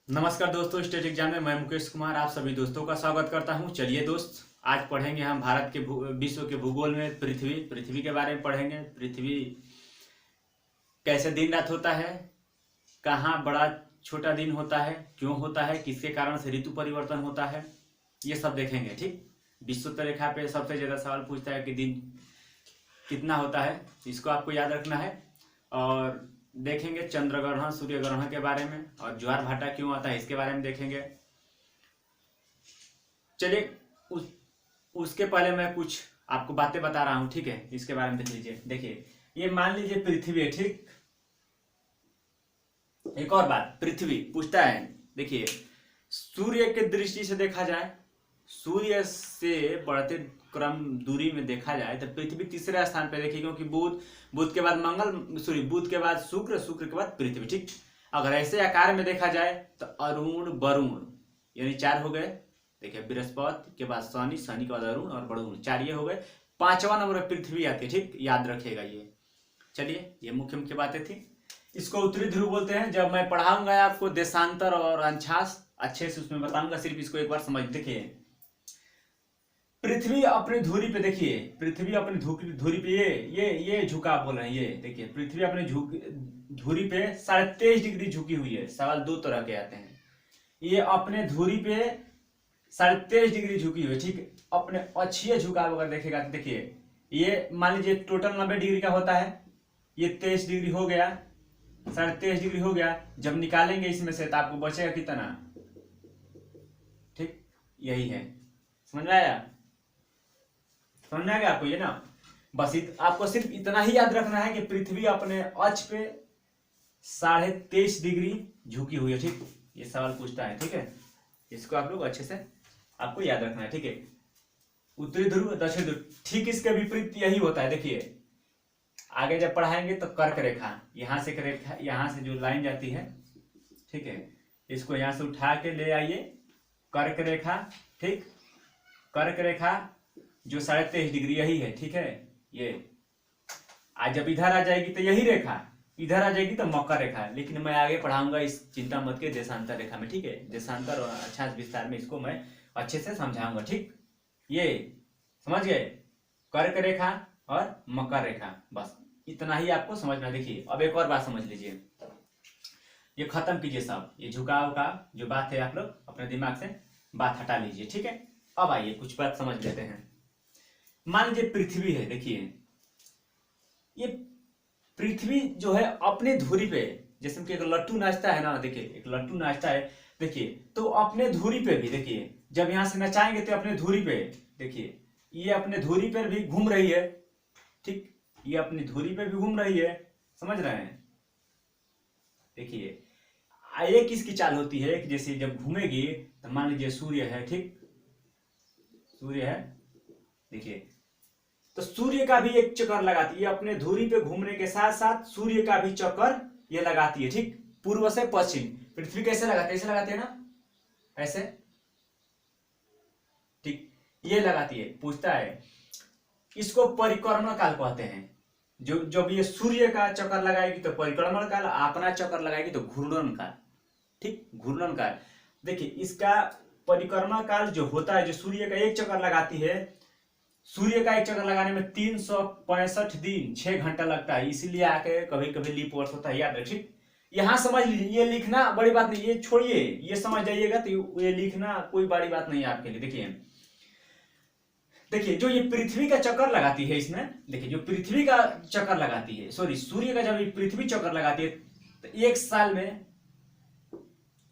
नमस्कार दोस्तों, state exam में मैं मुकेश कुमार आप सभी दोस्तों का स्वागत करता हूं। चलिए दोस्त, आज पढ़ेंगे हम भारत के विश्व के भूगोल में पृथ्वी के बारे में पढ़ेंगे। पृथ्वी कैसे दिन रात होता है, कहाँ बड़ा छोटा दिन होता है, क्यों होता है, किसके कारण से ऋतु परिवर्तन होता है, ये सब देखेंगे। ठीक, विश्व रेखा पे सबसे ज्यादा सवाल पूछता है कि दिन कितना होता है, इसको आपको याद रखना है। और देखेंगे चंद्र ग्रहण, सूर्य ग्रहण के बारे में, और ज्वार भाटा क्यों आता है इसके बारे में देखेंगे। चलिए उसके पहले मैं कुछ आपको बातें बता रहा हूं, ठीक है, इसके बारे में देख लीजिए। देखिए, ये मान लीजिए पृथ्वी है, ठीक। एक और बात, पृथ्वी पूछता है, देखिए सूर्य के दृष्टि से देखा जाए, सूर्य से बढ़ते क्रम दूरी में देखा जाए तो पृथ्वी तीसरे स्थान पर देखिए, क्योंकि बुध, बुध के बाद मंगल, सॉरी बुध के बाद शुक्र, शुक्र के बाद पृथ्वी, ठीक। अगर ऐसे आकार में देखा जाए तो अरुण वरुण यानी चार हो गए। देखिए, बृहस्पति के बाद शनि, शनि के बाद अरुण और वरुण, चार ये हो गए। पांचवा नंबर पर पृथ्वी आती है, ठीक, याद रखिएगा ये। चलिए, ये मुख्य मुख्य बातें थी। इसको उत्तरी ध्रुव बोलते हैं। जब मैं पढ़ाऊंगा आपको देशांतर और अंशांश अच्छे से उसमें बताऊंगा, सिर्फ इसको एक बार समझ। देखिए, पृथ्वी अपनी धुरी पे, देखिए पृथ्वी अपनी धुरी पे ये झुका बोल रहे हैं, ये देखिए पृथ्वी अपनी धुरी पे 23.5 डिग्री झुकी हुई है। सवाल दो तरह के आते हैं। ये अपने धुरी पे 23.5 डिग्री झुकी हुई है, ठीक। अपने अक्षीय झुकाव अगर देखेगा तो देखिए, ये मान लीजिए टोटल 90 डिग्री का होता है, ये 23 डिग्री हो गया, 23.5 डिग्री हो गया। जब निकालेंगे इसमें से तो आपको बचेगा कितना, ठीक, यही है। समझ में आया? समझ में आ गया आपको ये ना? बस आपको सिर्फ इतना ही याद रखना है कि पृथ्वी अपने अक्ष पे 23.5 डिग्री झुकी हुई है, ठीक। ये सवाल पूछता है, ठीक है। इसको आप लोग अच्छे से आपको याद रखना है, ठीक है। उत्तरी ध्रुव, दक्षिण ध्रुव, ठीक इसके विपरीत यही होता है। देखिए, आगे जब पढ़ाएंगे तो कर्क रेखा, यहां से रेखा, यहां से जो लाइन जाती है, ठीक है, इसको यहां से उठा के ले आइए, कर्क रेखा, ठीक। कर्क रेखा जो 23.5 डिग्री यही है, ठीक है। ये आज जब इधर आ जाएगी तो यही रेखा, इधर आ जाएगी तो मकर रेखा है। लेकिन मैं आगे पढ़ाऊंगा, इस चिंता मत के, देशांतर रेखा में, ठीक है। देशांतर और अच्छा विस्तार में इसको मैं अच्छे से समझाऊंगा, ठीक। ये समझ गए, कर्क रेखा और मकर रेखा, बस इतना ही आपको समझना। देखिए, अब एक और बात समझ लीजिए, ये खत्म कीजिए सब, ये झुकाव का जो बात है आप लोग अपने दिमाग से बात हटा लीजिए, ठीक है। अब आइए कुछ बात समझ लेते हैं। मान लीजिए पृथ्वी है, देखिए ये पृथ्वी जो है अपने धुरी पे, जैसे कि एक लट्टू नाचता है ना, देखिए एक लट्टू नाचता है, देखिए तो अपने धुरी पे भी, देखिए जब यहां से नचाएंगे तो अपने धुरी पे, देखिए ये अपने धुरी पर भी घूम रही है, ठीक। ये अपनी धुरी पे भी घूम रही है, समझ रहे हैं। देखिए, एक इसकी चाल होती है कि जैसे जब घूमेगी तो मान लीजिए सूर्य है, ठीक, सूर्य है, देखिए तो सूर्य का भी एक चक्कर लगाती है, ये अपने धुरी पे घूमने के साथ साथ सूर्य का भी चक्कर ये लगाती है, ठीक। पूर्व से पश्चिम पृथ्वी कैसे लगाती है, ऐसे लगाती है ना, ऐसे, ठीक, ये लगाती है। पूछता है, इसको परिक्रमण काल कहते हैं। जो जब ये सूर्य का चक्कर लगाएगी तो परिक्रमण काल, अपना चक्कर लगाएगी तो घूर्णन काल, ठीक, घूर्णन काल। देखिए, इसका परिक्रमण काल जो होता है, जो सूर्य का एक चक्कर लगाती है, सूर्य का एक चक्कर लगाने में 365 दिन 6 घंटा लगता है, इसीलिए आके कभी कभी लीप वर्ष होता है, याद रखिए। यहां समझ लीजिए, ये लिखना बड़ी बात नहीं, ये छोड़िए, ये समझ जाइएगा तो ये लिखना कोई बड़ी बात नहीं है आपके लिए। देखिए, देखिए जो ये पृथ्वी का चक्कर लगाती है, इसमें देखिए जो पृथ्वी का चक्कर लगाती है, सॉरी सूर्य का जब ये पृथ्वी चक्कर लगाती है तो एक साल में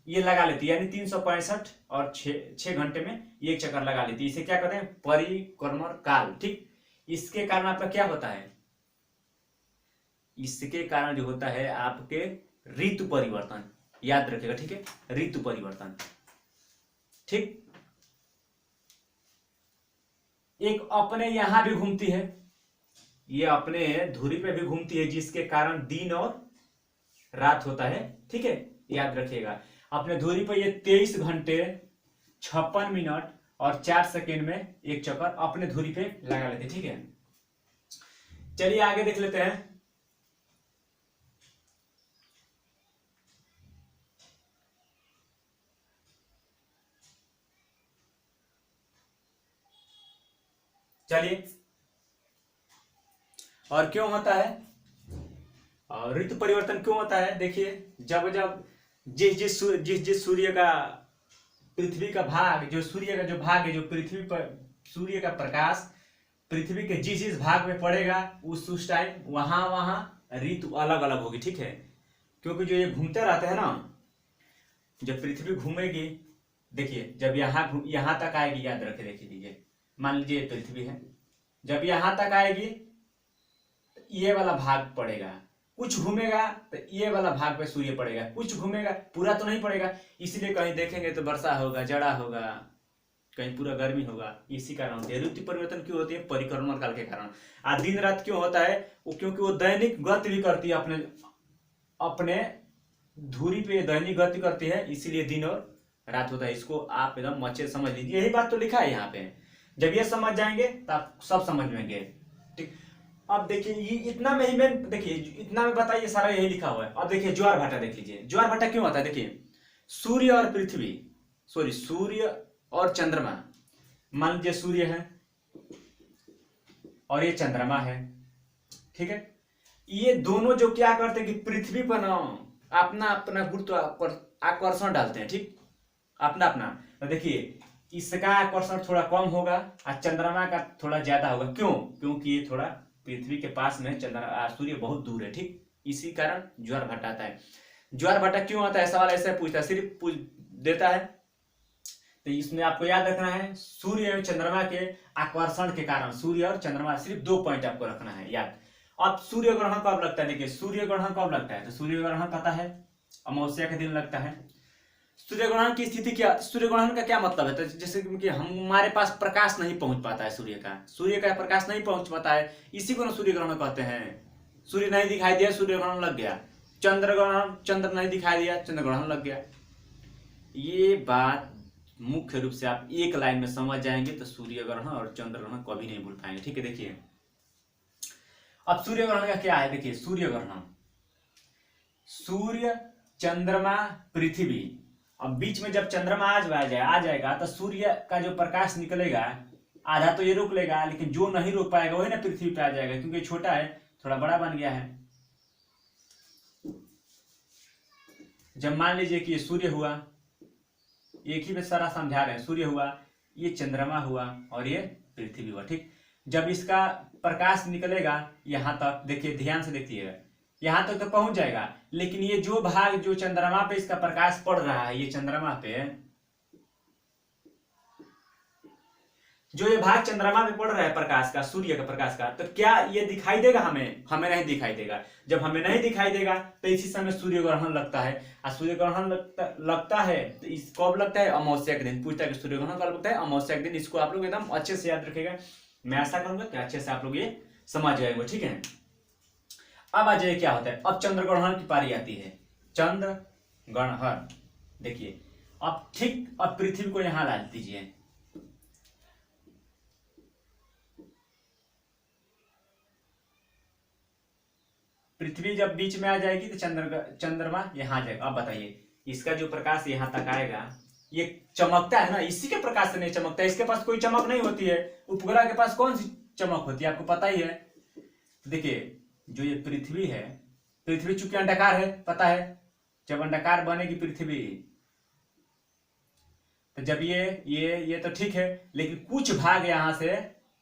ये लगा लेती है, यानी 365 और 6 घंटे में ये एक चक्कर लगा लेती है। इसे क्या कहते हैं, परिक्रमण काल, ठीक। इसके कारण आपका क्या होता है, इसके कारण जो होता है आपके ऋतु परिवर्तन, याद रखिएगा, ठीक है, ऋतु परिवर्तन, ठीक। एक अपने यहां भी घूमती है, ये अपने धुरी पे भी घूमती है, जिसके कारण दिन और रात होता है, ठीक है, याद रखिएगा। अपने धुरी पर ये 23 घंटे 56 मिनट और 4 सेकेंड में एक चक्कर अपने धुरी पे लगा लेते, ठीक है। चलिए आगे देख लेते हैं। चलिए, और क्यों होता है, और ऋतु परिवर्तन क्यों होता है, देखिए जब जब जिस जिस सूर्य का पृथ्वी का भाग, जो सूर्य का जो भाग है, जो पृथ्वी पर सूर्य का प्रकाश पृथ्वी के जिस जिस भाग में पड़ेगा उस टाइम वहां वहां ऋतु अलग अलग होगी, ठीक है। क्योंकि जो ये घूमते रहते हैं ना, जब पृथ्वी घूमेगी, देखिए जब यहाँ तक आएगी, याद रखे, देखिए लीजिए, मान लीजिए पृथ्वी है, जब यहाँ तक आएगी तो ये वाला भाग पड़ेगा, कुछ घूमेगा तो ये वाला भाग पे सूर्य पड़ेगा, कुछ घूमेगा, पूरा तो नहीं पड़ेगा, इसलिए कहीं देखेंगे तो वर्षा होगा, जाड़ा होगा, कहीं पूरा गर्मी होगा। इसी कारण होती है ऋतु परिवर्तन। क्यों होती है, परिक्रमण काल के कारण। आज दिन रात क्यों होता है, वो क्योंकि वो दैनिक गति भी करती है, अपने अपने धुरी पे दैनिक गति करती है, इसीलिए दिन और रात होता है। इसको आप एकदम अच्छे से समझ लीजिए, यही बात तो लिखा है यहाँ पे। जब ये समझ जाएंगे तो आप सब समझ लेंगे, ठीक। अब देखिए ये इतना में ही मैं, देखिए इतना में बताइए, सारा यही लिखा हुआ है। अब देखिए ज्वार भाटा देख लीजिए, ज्वार भाटा क्यों होता है, देखिए सूर्य और पृथ्वी, सॉरी सूर्य और चंद्रमा, मान लीजिए सूर्य है और ये चंद्रमा है, ठीक है। ये दोनों जो क्या करते हैं कि पृथ्वी पर ना अपना अपना गुरुत्व आकर्षण डालते हैं, ठीक, अपना अपना। तो देखिए इसका आकर्षण थोड़ा कम होगा और चंद्रमा का थोड़ा ज्यादा होगा। क्यों, क्योंकि ये थोड़ा पृथ्वी के पास में, सूर्य बहुत दूर है, ठीक। इसी कारण ज्वार भाटा आता है। ज्वार भाटा क्यों आता है, सवाल ऐसे पूछता है, सिर्फ पूछ देता है। तो इसमें आपको याद रखना है, सूर्य और चंद्रमा के आकर्षण के कारण, सूर्य और चंद्रमा, सिर्फ 2 पॉइंट आपको रखना है याद। अब सूर्य ग्रहण कब लगता है, देखिए सूर्य ग्रहण कब लगता है, तो सूर्य ग्रहण पता है अमावस्या के दिन लगता है। सूर्य ग्रहण की स्थिति क्या, सूर्य ग्रहण का क्या मतलब है, तो जैसे कि हमारे पास प्रकाश नहीं पहुंच पाता है, सूर्य का प्रकाश नहीं पहुंच पाता है, इसी को ना सूर्य ग्रहण कहते हैं। सूर्य नहीं दिखाई दिया, सूर्य ग्रहण लग गया। चंद्र ग्रहण, चंद्र नहीं दिखाई दिया, चंद्र ग्रहण लग गया। ये बात मुख्य रूप से आप एक लाइन में समझ जाएंगे तो सूर्य ग्रहण और चंद्र ग्रहण कभी नहीं भूल पाएंगे, ठीक है। देखिए अब सूर्य ग्रहण का क्या है, देखिए सूर्य ग्रहण, सूर्य चंद्रमा पृथ्वी, अब बीच में जब चंद्रमा आ जाएगा तो सूर्य का जो प्रकाश निकलेगा आधा तो ये रोक लेगा, लेकिन जो नहीं रोक पाएगा वही ना पृथ्वी पे आ जाएगा, क्योंकि छोटा है, थोड़ा बड़ा बन गया है। जब मान लीजिए कि ये सूर्य हुआ, एक ही में सारा समझा रहे हैं, सूर्य हुआ, ये चंद्रमा हुआ और ये पृथ्वी हुआ, ठीक। जब इसका प्रकाश निकलेगा यहां तक, देखिए ध्यान से देखिएगा, यहां तक तो पहुंच जाएगा, लेकिन ये जो भाग जो चंद्रमा पे इसका प्रकाश पड़ रहा है, ये चंद्रमा पे जो ये भाग चंद्रमा पे पड़ रहा है प्रकाश का, सूर्य का प्रकाश का, तो क्या ये दिखाई देगा हमें, हमें नहीं दिखाई देगा। जब हमें नहीं दिखाई देगा तो इसी समय सूर्य ग्रहण लगता है, और सूर्य ग्रहण लगता है तो इस कब लगता है, अमावस्या के दिन। पूछता है कि सूर्य ग्रहण कब लगता है, अमावस्या के दिन। इसको आप लोग एकदम अच्छे से याद रखेगा, मैं आशा करूंगा कि अच्छे से आप लोग ये समझ जाएंगे, ठीक है। अब आ जाइए क्या होता है, अब चंद्र ग्रहण की पारी आती है, चंद्र ग्रहण। देखिए अब ठीक, अब पृथ्वी को यहां ला दीजिए, पृथ्वी जब बीच में आ जाएगी तो चंद्रमा यहां आ जाएगा। अब बताइए इसका जो प्रकाश यहां तक आएगा, ये चमकता है ना, इसी के प्रकाश से नहीं चमकता है, इसके पास कोई चमक नहीं होती है। उपग्रह के पास कौन सी चमक होती है, आपको पता ही है। देखिए जो ये पृथ्वी है, पृथ्वी चूंकि अंडाकार है, पता है जब अंडाकार बनेगी पृथ्वी, तो जब ये तो ठीक है, लेकिन कुछ भाग यहां से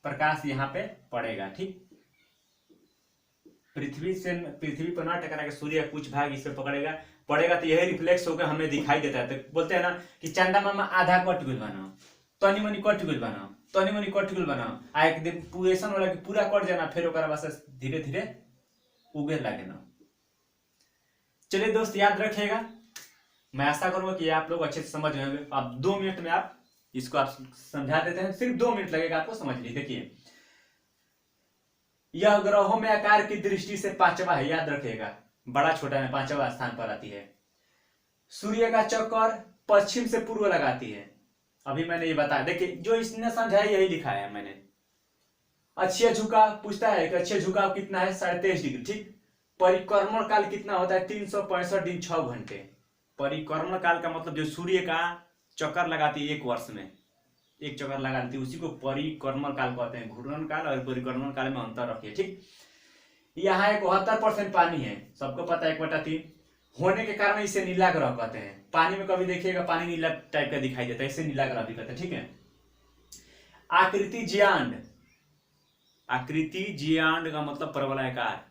प्रकाश यहां पे पड़ेगा, ठीक। पृथ्वी पर ना टकरा के सूर्य कुछ भाग इस पे पड़ेगा तो यही रिफ्लेक्स होकर हमें दिखाई देता है। तो बोलते हैं ना कि चंदा मामा आधा कट गुल बनाओ, तनी मनी कट गुल बनाओ, तनी मनी कट गुल बनाओ, आ एक दिन पूरेशन वाला कि पूरा कट जाना, फिर ओकरा बस धीरे धीरे उगे लगे ना। चलिए दोस्त याद रखिएगा, मैं आशा करूंगा कि आप लोग अच्छे से समझ होंगे। अब 2 मिनट में आप इसको आप समझा देते हैं, सिर्फ 2 मिनट लगेगा आपको समझ लीजिए। देखिए यह ग्रहों में आकार की दृष्टि से 5वां है, याद रखिएगा, बड़ा छोटा में 5वां स्थान पर आती है। सूर्य का चक्कर पश्चिम से पूर्व लगाती है, अभी मैंने ये बताया। देखिए जो इसने समझा यही लिखा है मैंने। अक्षीय झुकाव पूछता है कि अक्षीय झुकाव कितना है, 23.5 डिग्री, ठीक। परिक्रमण काल कितना होता है, 365 दिन 6 घंटे। परिक्रमण काल का मतलब जो सूर्य का चक्कर लगाती है 1 वर्ष में, एक चक्कर लगा देती है, उसी को परिक्रमण काल कहते हैं। घूर्णन काल और परिक्रमण काल में अंतर रखिए, ठीक। यहाँ 71% पानी है, सबको पता है 1/3 होने के कारण इसे नीला ग्रह कहते हैं। पानी में कभी देखिएगा पानी नीला टाइप का दिखाई देता है, इसे नीला ग्रह भी कहते हैं, ठीक है। आकृति जियांड, आकृति जियांड का मतलब परवलयाकार,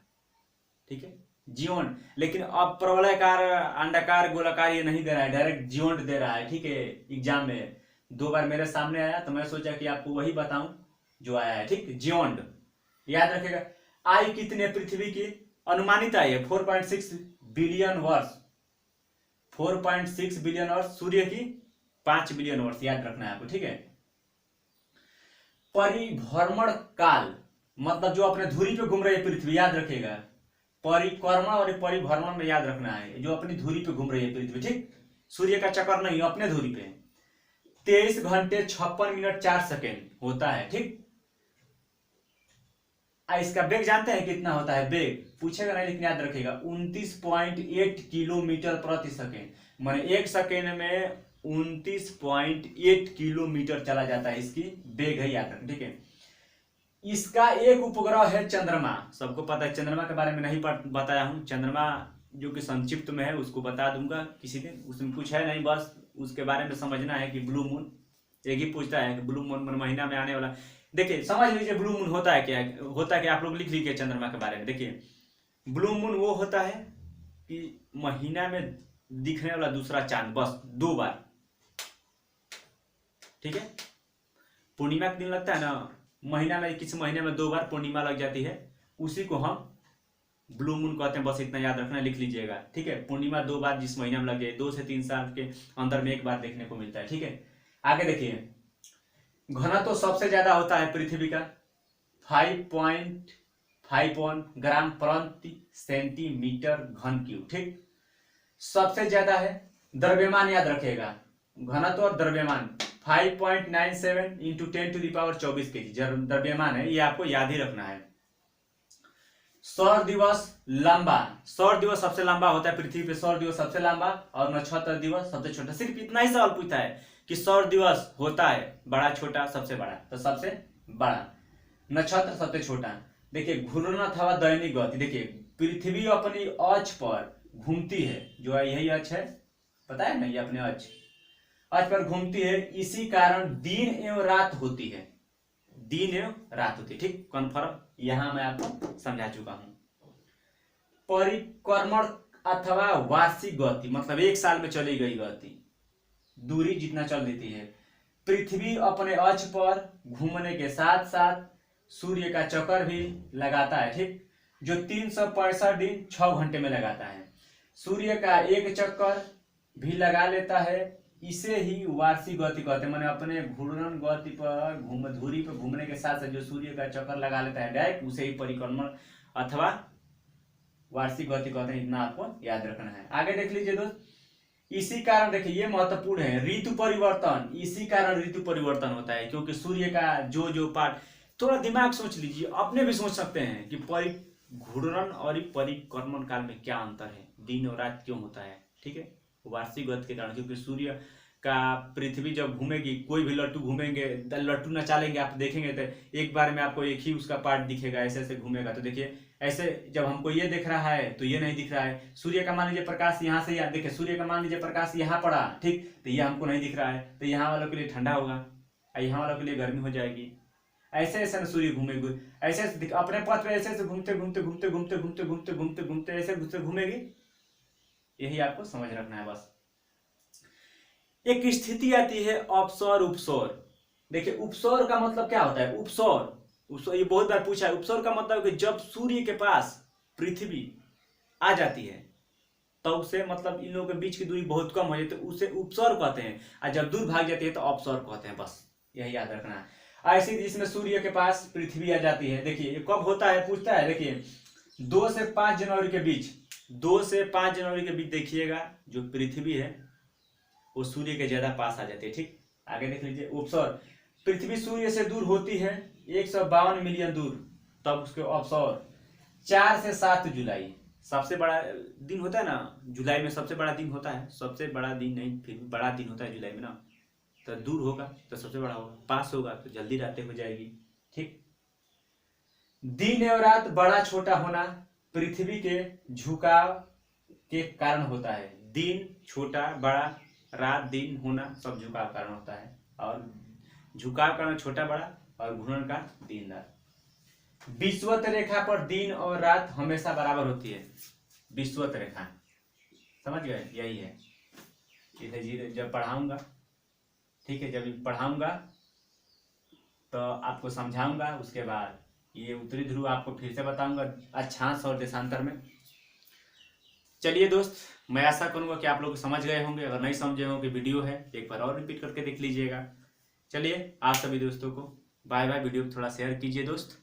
ठीक है, जियोंड। लेकिन अब परवलयाकार, अंडाकार, गोलाकार ये नहीं दे रहा है, डायरेक्ट जियोंड दे रहा है, ठीक है। एग्जाम में 2 बार मेरे सामने आया तो मैं सोचा कि आपको वही बताऊं जो आया है, ठीक। जियोंड याद रखिएगा। आयु कितनी है पृथ्वी की? अनुमानित आयु है 4.6 बिलियन वर्ष, 4.6 बिलियन वर्ष। सूर्य की 5 बिलियन वर्ष, याद रखना है आपको, ठीक है। परिभ्रमण काल मतलब जो अपने धुरी पे घूम रही है पृथ्वी, याद रखिएगा। परिक्रमण और परिभ्रमण में याद रखना है, जो अपनी धुरी पे घूम रही है पृथ्वी, ठीक। सूर्य का चक्कर नहीं, अपने धुरी पे 23 घंटे 56 मिनट 4 सेकेंड होता है, ठीक। इसका वेग जानते हैं कितना होता है? वेग पूछेगा नहीं, लेकिन याद रखिएगा 29.8 किलोमीटर प्रति सेकेंड। माने 1 सेकेंड में 29.8 किलोमीटर चला जाता है, इसकी वेग है, याद रखें, ठीक है। इसका एक उपग्रह है चंद्रमा, सबको पता है। चंद्रमा के बारे में नहीं बताया हूं, चंद्रमा जो कि संक्षिप्त में है उसको बता दूंगा किसी दिन, उसमें कुछ है नहीं, बस उसके बारे में समझना है कि ब्लू मून, एक ही पूछता है कि ब्लू मून महीना में आने वाला। देखिए समझ लीजिए ब्लू मून होता है क्या, होता है कि आप लोग लिख लीजिए चंद्रमा के बारे में। देखिए ब्लू मून वो होता है कि महीना में दिखने वाला दूसरा चांद, बस 2 बार, ठीक है। पूर्णिमा के दिन लगता है ना, महीना में किसी महीने में 2 बार पूर्णिमा लग जाती है, उसी को हम ब्लू मून कहते हैं। बस इतना याद रखना, लिख लीजिएगा, ठीक है। पूर्णिमा 2 बार जिस महीना में लग जाए, 2 से 3 साल के अंदर में 1 बार देखने को मिलता है, ठीक है। आगे देखिए, घनत्व तो सबसे ज्यादा होता है पृथ्वी का 5.51 ग्राम प्रति सेंटीमीटर घन क्यूब, ठीक। सबसे ज्यादा है द्रव्यमान, याद रखिएगा। घनत्व और द्रव्यमान 5.97 इंटू 10⁻24 kg द्रव्यमान है, ये आपको याद ही रखना है। सौर दिवस लंबा, सौर दिवस सबसे लंबा होता है पृथ्वी पे, सौर दिवस सबसे लंबा, और नक्षत्र दिवस सबसे छोटा। सिर्फ इतना ही सवाल पूछता है कि सौर दिवस होता है बड़ा छोटा, सबसे बड़ा, तो सबसे बड़ा, नक्षत्र सबसे छोटा। देखिए घूर्णन अथवा दैनिक गति, देखिए पृथ्वी अपनी अक्ष पर घूमती है, जो है यही अक्ष है, पता है ना, ये अपने अक्ष पर घूमती है, इसी कारण दिन एवं रात होती है, दिन एवं रात होती है, ठीक। कन्फर्म यहां मैं आपको समझा चुका हूं। परिक्रमण अथवा वार्षिक गति मतलब 1 साल में चली गई गति, दूरी जितना चल देती है। पृथ्वी अपने अक्ष पर घूमने के साथ साथ सूर्य का चक्कर भी लगाता है, ठीक, जो 365 दिन 6 घंटे में लगाता है। सूर्य का एक चक्कर भी लगा लेता है, इसे ही वार्षिक गति कहते हैं। मैंने अपने घूर्णन गति पर धुरी पर घूमने के साथ साथ जो सूर्य का चक्कर लगा लेता है डायरेक्ट, उसे ही परिक्रमण अथवा वार्षिक गति कहते हैं, इतना आपको याद रखना है। आगे देख लीजिए दोस्त, इसी कारण देखिए ये महत्वपूर्ण है, ऋतु परिवर्तन, इसी कारण ऋतु परिवर्तन होता है, क्योंकि सूर्य का जो पार्ट, थोड़ा दिमाग सोच लीजिए, अपने भी सोच सकते हैं कि घूर्णन और परिक्रमण काल में क्या अंतर है, दिन और रात क्यों होता है, ठीक है। वार्षिक गति के कारण, क्योंकि सूर्य का पृथ्वी जब घूमेगी, कोई भी लट्टू घूमेंगे, लट्टू नचालेंगे, आप देखेंगे तो एक बार में आपको एक ही उसका पार्ट दिखेगा, ऐसे ऐसे घूमेगा। तो देखिए ऐसे जब हमको ये दिख रहा है तो ये नहीं दिख रहा है। सूर्य का मान लीजिए प्रकाश यहाँ से, देखिए सूर्य का मान लीजिए प्रकाश यहाँ पड़ा, ठीक, तो ये हमको नहीं दिख रहा है, तो यहाँ वालों के लिए ठंडा होगा, यहाँ वालों के लिए गर्मी हो जाएगी। ऐसे ऐसे सूर्य घूमेगी, ऐसे अपने पथ पे ऐसे ऐसे घूमते घूमते घूमते घूमते घूमते घूमते घूमते घूमते ऐसे घूमेगी, यही आपको समझ रखना है बस। एक स्थिति आती है अपसौर उपसौर। देखिए उपसौर का मतलब क्या होता है? उपसौर ये बहुत बार पूछा है। उपसौर का मतलब कि जब सूर्य के पास पृथ्वी आ जाती है तो उसे मतलब इन लोगों के बीच की दूरी बहुत कम हो जाती है, उसे उपसौर कहते हैं, और जब दूर भाग जाती है तो अपसौर कहते हैं, बस यही याद रखना है। ऐसे जिसमें सूर्य के पास पृथ्वी आ जाती है, देखिए ये कब होता है पूछता है, देखिए 2 से 5 जनवरी के बीच, 2 से 5 जनवरी के बीच देखिएगा जो पृथ्वी है वो सूर्य के ज्यादा पास आ जाती है, ठीक। आगे देख लीजिए उपसौर, पृथ्वी सूर्य से दूर होती है 152 मिलियन दूर, तब उसके अपसौर 4 से 7 जुलाई सबसे बड़ा दिन होता है ना, जुलाई में सबसे बड़ा दिन होता है, सबसे बड़ा दिन नहीं फिर भी बड़ा दिन होता है जुलाई में ना, तो दूर होगा तो सबसे बड़ा होगा, पास होगा तो जल्दी रातें हो जाएगी। ठीक, दिन और रात बड़ा छोटा होना पृथ्वी के झुकाव के कारण होता है। दिन छोटा बड़ा, रात दिन होना सब झुकाव कारण होता है, और झुकाव कारण छोटा बड़ा और घूर्णन का दिन रात। विषुवत रेखा पर दिन और रात हमेशा बराबर होती है। विषुवत रेखा समझ गए, यही है। इधर जी जब पढ़ाऊंगा, ठीक है, जब पढ़ाऊंगा तो आपको समझाऊंगा, उसके बाद ये उत्तरी ध्रुव आपको फिर से बताऊंगा अक्षांश और देशांतर में। चलिए दोस्त, मैं आशा करूंगा कि आप लोग समझ गए होंगे। अगर नहीं समझे होंगे, वीडियो है एक बार और रिपीट करके देख लीजिएगा। चलिए आप सभी दोस्तों को बाय बाय। वीडियो को थोड़ा शेयर कीजिए दोस्त।